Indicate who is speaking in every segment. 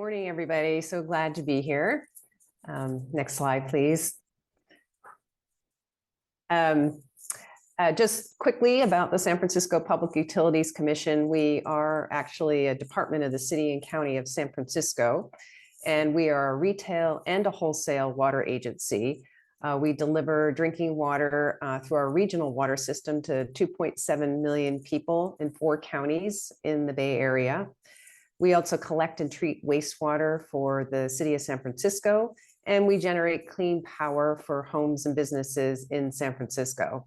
Speaker 1: Morning, everybody. So glad to be here. Next slide, please. Just quickly about the San Francisco Public Utilities Commission. We are actually a department of the city and county of San Francisco, and we are a retail and a wholesale water agency. We deliver drinking water through our regional water system to 2.7 million people in 4 counties in the Bay Area. We also collect and treat wastewater for the city of San Francisco, and we generate clean power for homes and businesses in San Francisco.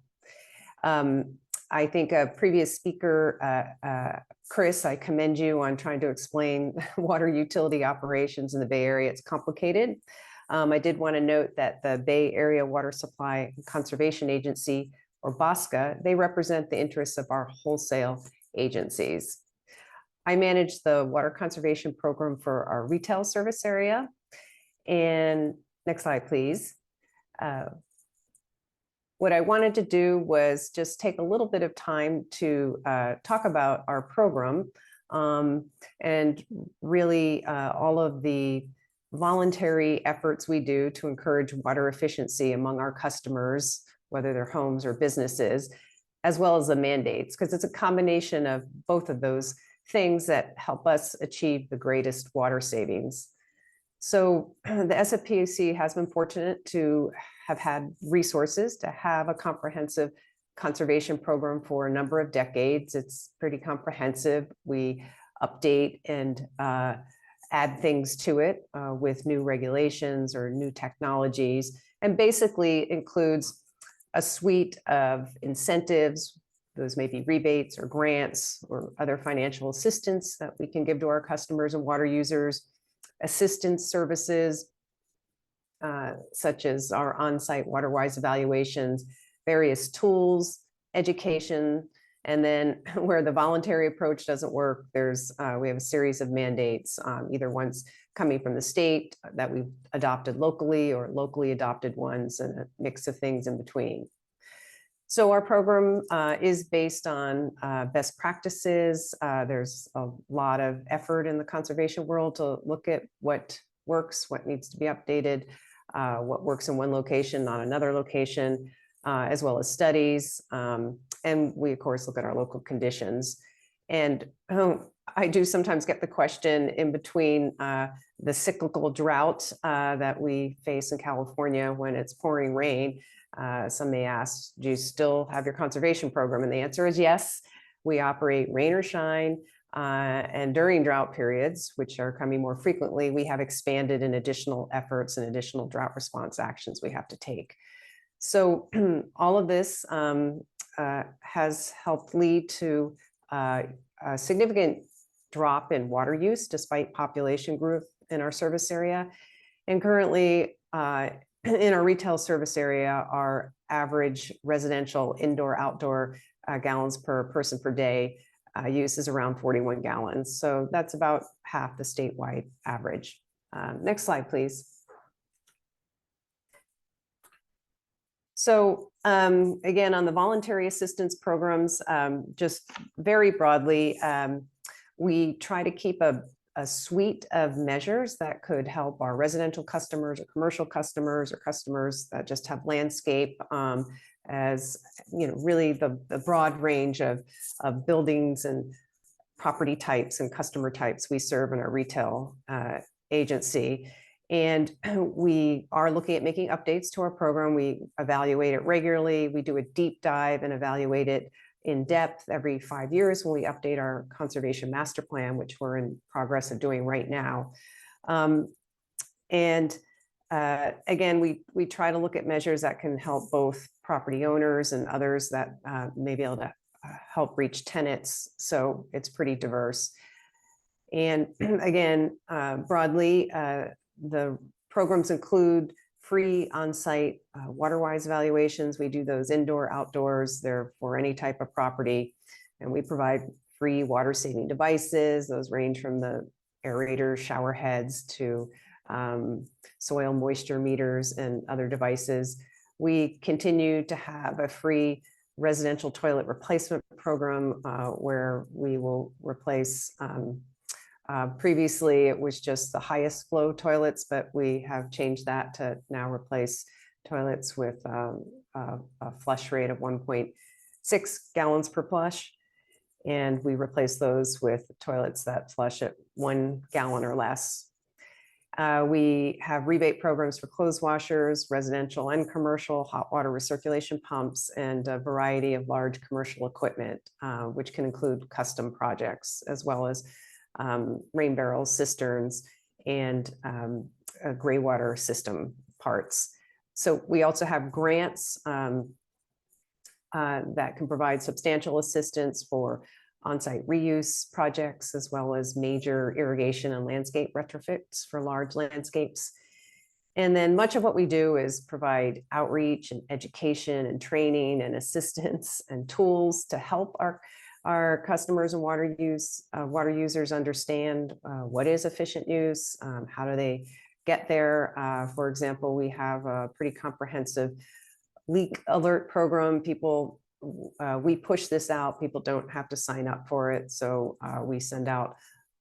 Speaker 1: I think a previous speaker, Chris, I commend you on trying to explain water utility operations in the Bay Area. It's complicated. I did want to note that the Bay Area Water Supply Conservation Agency, or BOSCA, they represent the interests of our wholesale agencies. I manage the water conservation program for our retail service area. And next slide, please. What I wanted to do was just take a little bit of time to talk about our program and really all of the voluntary efforts we do to encourage water efficiency among our customers, whether they're homes or businesses, as well as the mandates, because it's a combination of both of those things that help us achieve the greatest water savings. So the SFPUC has been fortunate to have had resources to have a comprehensive conservation program for a number of decades. It's pretty comprehensive. We update and add things to it with new regulations or new technologies, and basically includes a suite of incentives. Those may be rebates or grants or other financial assistance that we can give to our customers and water users, assistance services, such as our on-site WaterWise evaluations, various tools, education, and then where the voluntary approach doesn't work, we have a series of mandates, either ones coming from the state that we've adopted locally or locally adopted ones, and a mix of things in between. So our program is based on best practices. There's a lot of effort in the conservation world to look at what works, what needs to be updated, what works in one location, not another location, as well as studies. And we, of course, look at our local conditions. And I do sometimes get the question in between the cyclical drought that we face in California when it's pouring rain. Some may ask, do you still have your conservation program? And the answer is yes. We operate rain or shine. And during drought periods, which are coming more frequently, we have expanded in additional efforts and additional drought response actions we have to take. So all of this has helped lead to a significant drop in water use despite population growth in our service area. And currently, in our retail service area, our average residential indoor-outdoor gallons per person per day use is around 41 gallons. So that's about half the statewide average. Next slide, please. So again, on the voluntary assistance programs, just very broadly, we try to keep a suite of measures that could help our residential customers or commercial customers or customers that just have landscape, as you know, really the broad range of buildings and property types and customer types we serve in our retail agency. And we are looking at making updates to our program. We evaluate it regularly. We do a deep dive and evaluate it in depth every 5 years when we update our conservation master plan, which we're in progress of doing right now. Again, we try to look at measures that can help both property owners and others that may be able to help reach tenants. So it's pretty diverse. And again, broadly, the programs include free on-site WaterWise evaluations. We do those indoor, outdoors. They're for any type of property. And we provide free water saving devices. Those range from the aerators, shower heads, to soil moisture meters and other devices. We continue to have a free residential toilet replacement program where we will replace Previously, it was just the highest flow toilets, but we have changed that to now replace toilets with a flush rate of 1.6 gallons per flush. And we replace those with toilets that flush at 1 gallon or less. We have rebate programs for clothes washers, residential and commercial, hot water recirculation pumps, and a variety of large commercial equipment, which can include custom projects, as well as rain barrels, cisterns, and gray water system parts. So we also have grants that can provide substantial assistance for on-site reuse projects, as well as major irrigation and landscape retrofits for large landscapes. And then much of what we do is provide outreach and education and training and assistance and tools to help our customers and water users understand what is efficient use, how do they get there. For example, we have a pretty comprehensive leak alert program. People, we push this out. People don't have to sign up for it. So we send out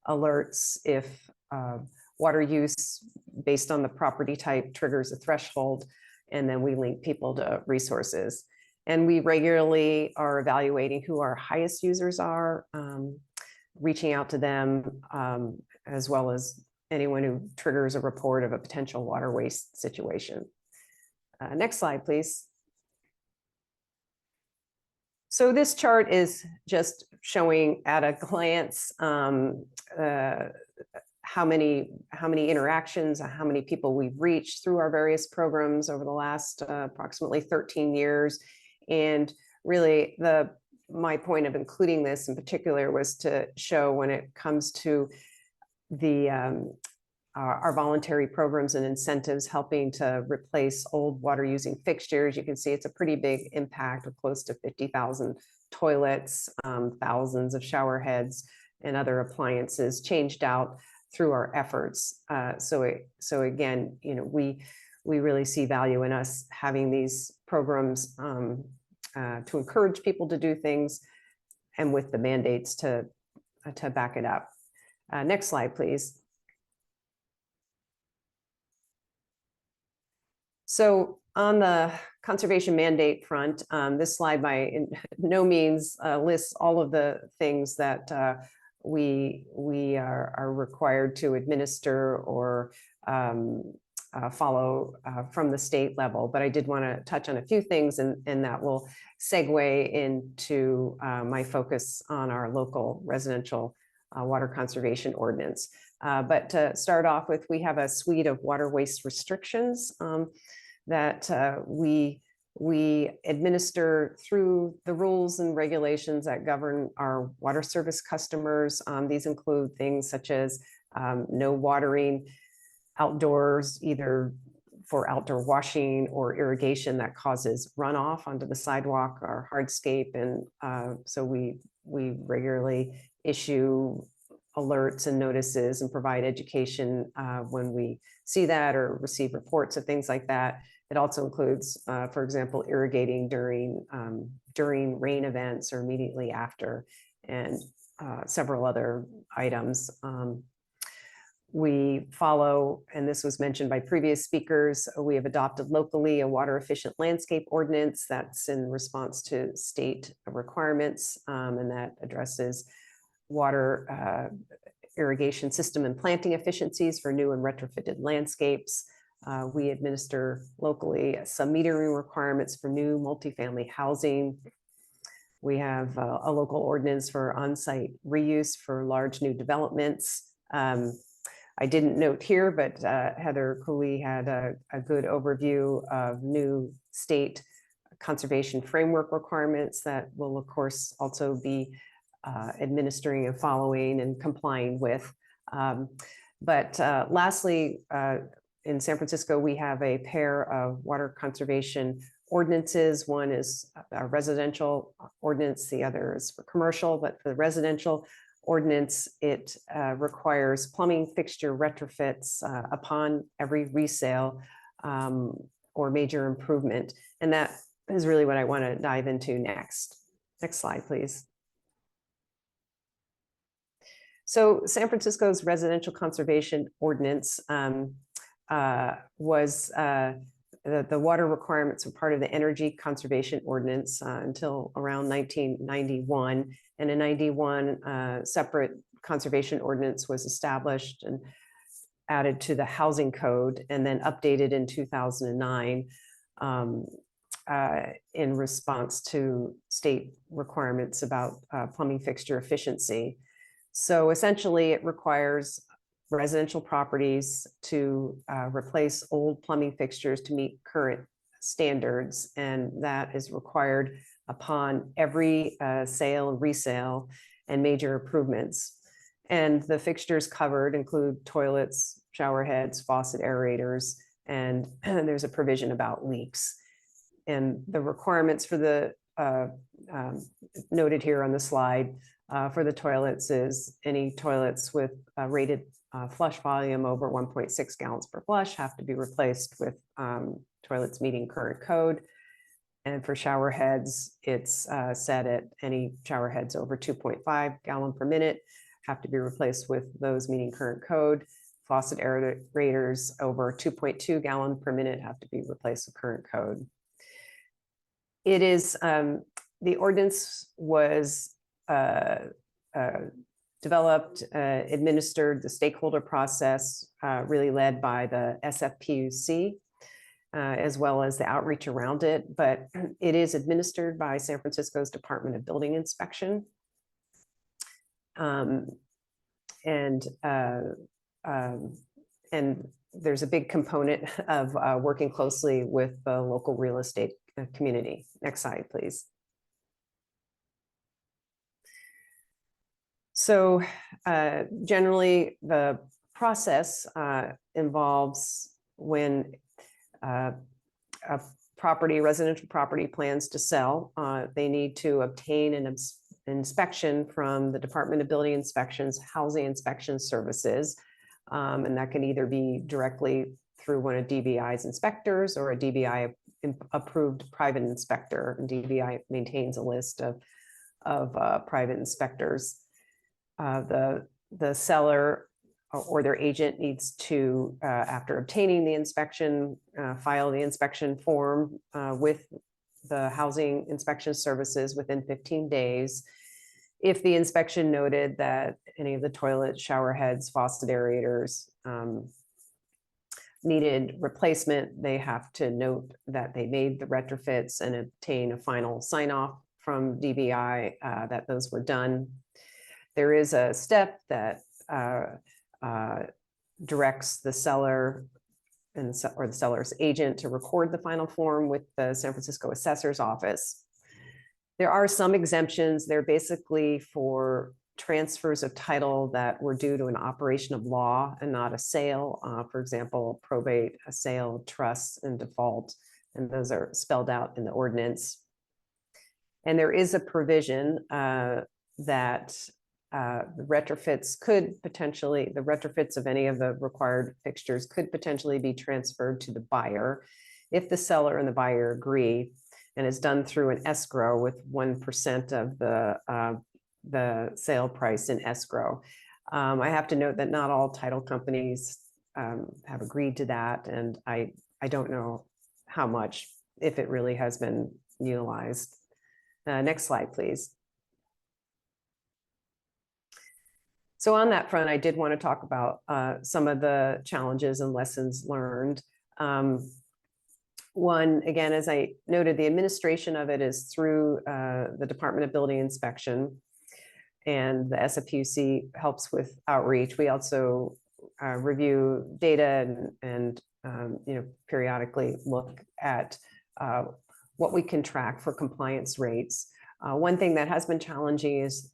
Speaker 1: alerts if water use based on the property type triggers a threshold, and then we link people to resources. And we regularly are evaluating who our highest users are, reaching out to them, as well as anyone who triggers a report of a potential water waste situation. Next slide, please. So this chart is just showing at a glance how many interactions, how many people we've reached through our various programs over the last approximately 13 years. And really my point of including this in particular was to show when it comes to our voluntary programs and incentives helping to replace old water using fixtures. You can see it's a pretty big impact of close to 50,000 toilets, thousands of shower heads and other appliances changed out through our efforts. So again, you know, we really see value in us having these programs to encourage people to do things, and with the mandates to back it up. Next slide, please. So on the conservation mandate front, this slide by no means lists all of the things that we are required to administer or follow from the state level, but I did want to touch on a few things, and that will segue into my focus on our local residential water conservation ordinance. But to start off with, we have a suite of water waste restrictions that we administer through the rules and regulations that govern our water service customers. These include things such as no watering outdoors, either for outdoor washing or irrigation that causes runoff onto the sidewalk or hardscape. And so we regularly issue alerts and notices and provide education when we see that or receive reports of things like that. It also includes, for example, irrigating during rain events or immediately after, and several other items. We follow, and this was mentioned by previous speakers, we have adopted locally a water efficient landscape ordinance that's in response to state requirements, and that addresses water irrigation system and planting efficiencies for new and retrofitted landscapes. We administer locally some metering requirements for new multifamily housing. We have a local ordinance for on-site reuse for large new developments. I didn't note here, but Heather Cooley had a good overview of new state conservation framework requirements that will, of course, also be administering and following and complying with. But lastly, in San Francisco, we have a pair of water conservation ordinances. One is a residential ordinance, the other is for commercial, but for the residential ordinance, it requires plumbing fixture retrofits upon every resale or major improvement. And that is really what I want to dive into next. Next slide, please. So San Francisco's residential conservation ordinance was the water requirements were part of the energy conservation ordinance until around 1991. And in 91, separate conservation ordinance was established and added to the housing code and then updated in 2009 in response to state requirements about plumbing fixture efficiency. So essentially it requires residential properties to replace old plumbing fixtures to meet current standards. And that is required upon every sale and resale and major improvements. And the fixtures covered include toilets, shower heads, faucet aerators, and there's a provision about leaks. And the requirements for the noted here on the slide for the toilets is any toilets with rated flush volume over 1.6 gallons per flush have to be replaced with toilets meeting current code. And for shower heads, it's set at any shower heads over 2.5 gallon per minute have to be replaced with those meeting current code. Faucet aerators over 2.2 gallon per minute have to be replaced with current code. It is, the ordinance was developed, administered, the stakeholder process really led by the SFPUC, as well as the outreach around it, but it is administered by San Francisco's Department of Building Inspection. And there's a big component of working closely with the local real estate community. Next slide, please. So generally, the process involves when a property, residential property plans to sell, they need to obtain an inspection from the Department of Building Inspection's Housing Inspection Services. And that can either be directly through one of DBI's inspectors or a DBI approved private inspector. And DBI maintains a list of private inspectors. The seller or their agent needs to, after obtaining the inspection, file the inspection form with the Housing Inspection Services within 15 days. If the inspection noted that any of the toilet, shower heads, faucet aerators needed replacement, they have to note that they made the retrofits and obtain a final sign off from DBI that those were done. There is a step that directs the seller or the seller's agent to record the final form with the San Francisco Assessor's Office. There are some exemptions. They're basically for transfers of title that were due to an operation of law and not a sale. For example, probate, a sale, trust, and default. And those are spelled out in the ordinance. And there is a provision that the retrofits could potentially, the retrofits of any of the required fixtures could potentially be transferred to the buyer if the seller and the buyer agree, and is done through an escrow with 1% of the sale price in escrow. I have to note that not all title companies have agreed to that, and I don't know how much, if it really has been utilized. Next slide, please. So on that front, I did want to talk about some of the challenges and lessons learned. One, again, as I noted, the administration of it is through the Department of Building Inspection, and the SFPUC helps with outreach. We also review data and periodically look at what we can track for compliance rates. One thing that has been challenging is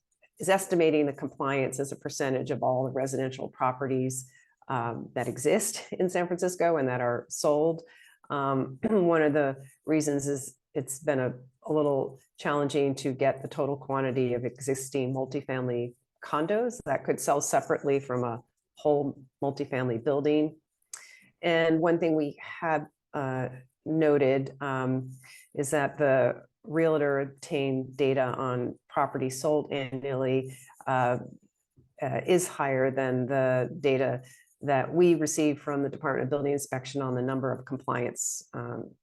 Speaker 1: estimating the compliance as a percentage of all the residential properties that exist in San Francisco and that are sold. One of the reasons is it's been a little challenging to get the total quantity of existing multifamily condos that could sell separately from a whole multifamily building. And one thing we had noted is that the realtor obtained data on property sold annually is higher than the data that we receive from the Department of Building Inspection on the number of compliance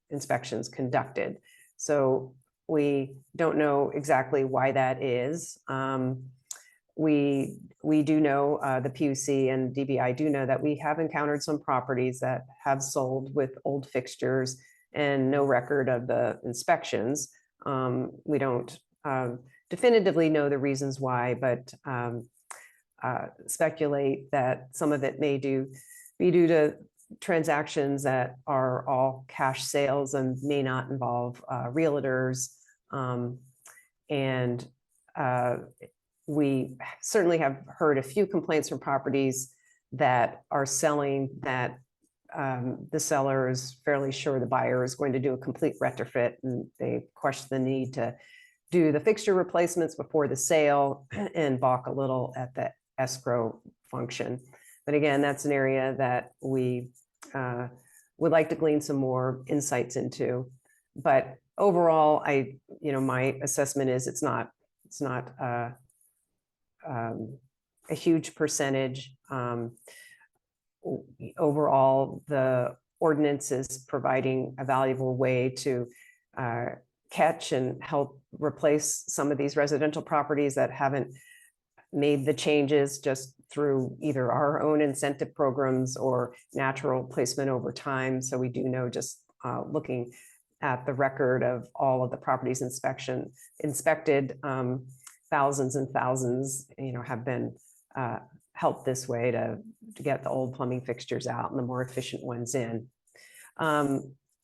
Speaker 1: inspections conducted. So we don't know exactly why that is. We do know, the PUC and DBI do know that we have encountered some properties that have sold with old fixtures and no record of the inspections. We don't definitively know the reasons why, but speculate that some of it may be due to transactions that are all cash sales and may not involve realtors. And we certainly have heard a few complaints from properties that are selling that the seller is fairly sure the buyer is going to do a complete retrofit, and they question the need to do the fixture replacements before the sale and balk a little at the escrow function. But again, that's an area that we would like to glean some more insights into. But overall, my assessment is it's not a huge percentage. Overall, the ordinance is providing a valuable way to catch and help replace some of these residential properties that haven't made the changes just through either our own incentive programs or natural placement over time. So we do know, just looking at the record of all of the properties inspected, thousands and thousands, have been helped this way to get the old plumbing fixtures out and the more efficient ones in.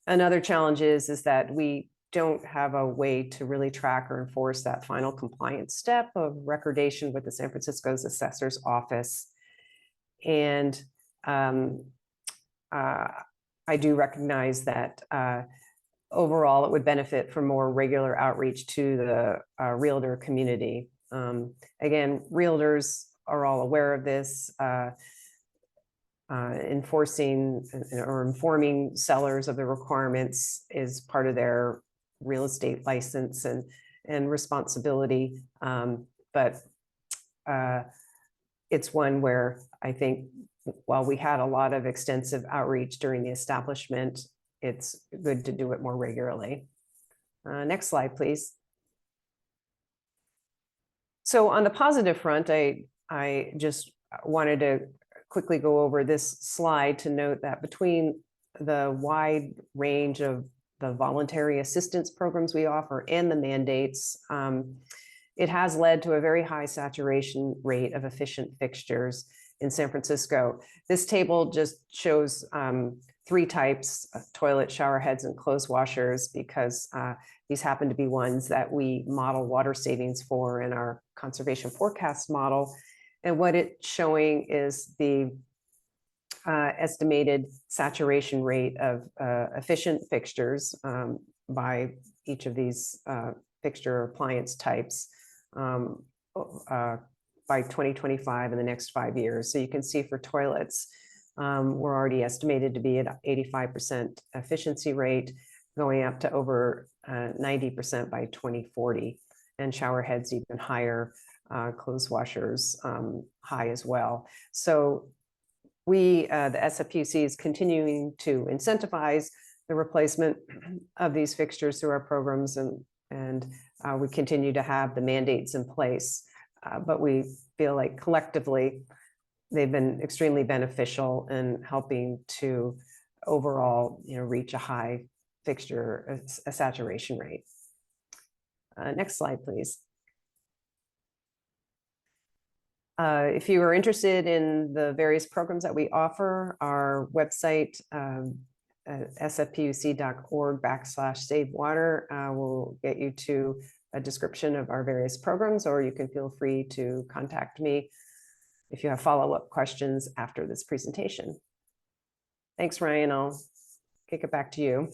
Speaker 1: Another challenge is that we don't have a way to really track or enforce that final compliance step of recordation with the San Francisco's assessor's office. And I do recognize that overall it would benefit from more regular outreach to the realtor community. Again, realtors are all aware of this. Enforcing or informing sellers of the requirements is part of their real estate license and responsibility. But it's one where I think while we had a lot of extensive outreach during the establishment, it's good to do it more regularly. Next slide, please. So on the positive front, I just wanted to quickly go over this slide to note that between the wide range of the voluntary assistance programs we offer and the mandates, it has led to a very high saturation rate of efficient fixtures in San Francisco. This table just shows 3 types of toilet, shower heads, and clothes washers, because these happen to be ones that we model water savings for in our conservation forecast model. And what it's showing is the estimated saturation rate of efficient fixtures by each of these fixture appliance types by 2025 in the next 5 years. So you can see for toilets, we're already estimated to be at 85% efficiency rate, going up to over 90% by 2040, and shower heads even higher, clothes washers high as well. So the SFPUC is continuing to incentivize the replacement of these fixtures through our programs, and we continue to have the mandates in place. But we feel like collectively, they've been extremely beneficial in helping to overall, reach a high fixture, a saturation rate. Next slide, please. If you are interested in the various programs that we offer, our website, sfpuc.org/savewater, will get you to a description of our various programs, or you can feel free to contact me if you have follow-up questions after this presentation. Thanks, Ryan. I'll kick it back to you.